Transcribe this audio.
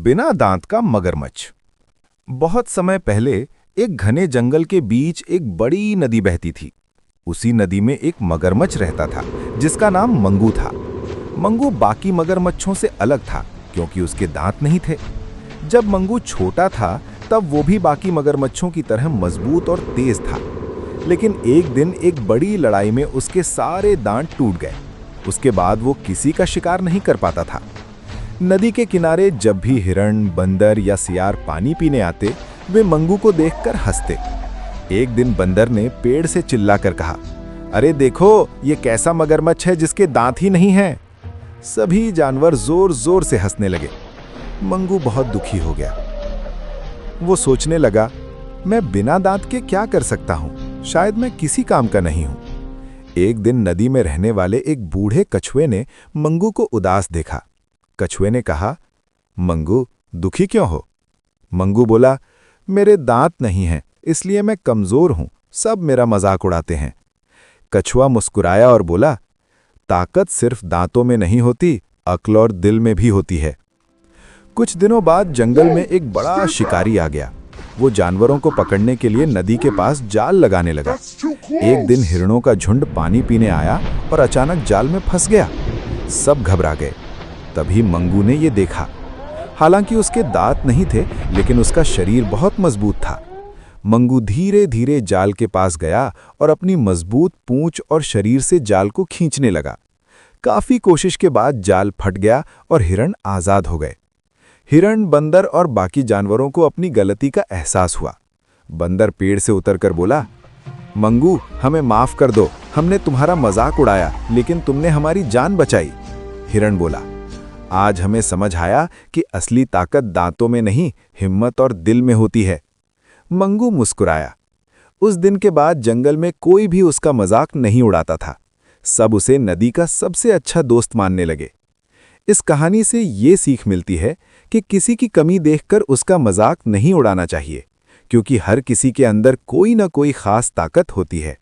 बिना दांत का मगरमच्छ। बहुत समय पहले एक घने जंगल के बीच एक बड़ी नदी बहती थी। उसी नदी में एक मगरमच्छ रहता था जिसका नाम मंगू था। मंगू बाकी मगरमच्छों से अलग था क्योंकि उसके दांत नहीं थे। जब मंगू छोटा था तब वो भी बाकी मगरमच्छों की तरह मजबूत और तेज था। लेकिन एक दिन एक बड़ी लड़ाई में उसके सारे दांत टूट गए। उसके बाद वो किसी का शिकार नहीं कर पाता था। नदी के किनारे जब भी हिरण, बंदर या सियार पानी पीने आते, वे मंगू को देखकर हंसते। एक दिन बंदर ने पेड़ से चिल्लाकर कहा, अरे देखो, ये कैसा मगरमच्छ है जिसके दांत ही नहीं हैं। सभी जानवर जोर जोर से हंसने लगे। मंगू बहुत दुखी हो गया। वो सोचने लगा, मैं बिना दांत के क्या कर सकता हूं? शायद मैं किसी काम का नहीं हूं। एक दिन नदी में रहने वाले एक बूढ़े कछुए ने मंगू को उदास देखा। कछुए ने कहा, मंगू, दुखी क्यों हो? मंगू बोला, मेरे दांत नहीं हैं, इसलिए मैं कमजोर हूं, सब मेरा मजाक उड़ाते हैं। कछुआ मुस्कुराया और बोला, ताकत सिर्फ दांतों में नहीं होती, अक्ल और दिल में भी होती है। कुछ दिनों बाद जंगल में एक बड़ा शिकारी आ गया। वो जानवरों को पकड़ने के लिए नदी के पास जाल लगाने लगा। एक दिन हिरणों का झुंड पानी पीने आया और अचानक जाल में फंस गया। सब घबरा गए। तभी मंगू ने ये देखा। हालांकि उसके दांत नहीं थे, लेकिन उसका शरीर बहुत मजबूत था। मंगू धीरे धीरे जाल के पास गया और अपनी मजबूत पूंछ और शरीर से जाल को खींचने लगा। काफी कोशिश के बाद जाल फट गया और हिरण आजाद हो गए। हिरण, बंदर और बाकी जानवरों को अपनी गलती का एहसास हुआ। बंदर पेड़ से उतरकर बोला, मंगू, हमें माफ कर दो, हमने तुम्हारा मजाक उड़ाया, लेकिन तुमने हमारी जान बचाई। हिरण बोला, आज हमें समझ आया कि असली ताकत दांतों में नहीं, हिम्मत और दिल में होती है। मंगू मुस्कुराया। उस दिन के बाद जंगल में कोई भी उसका मजाक नहीं उड़ाता था। सब उसे नदी का सबसे अच्छा दोस्त मानने लगे। इस कहानी से ये सीख मिलती है कि किसी की कमी देखकर उसका मजाक नहीं उड़ाना चाहिए, क्योंकि हर किसी के अंदर कोई ना कोई खास ताकत होती है।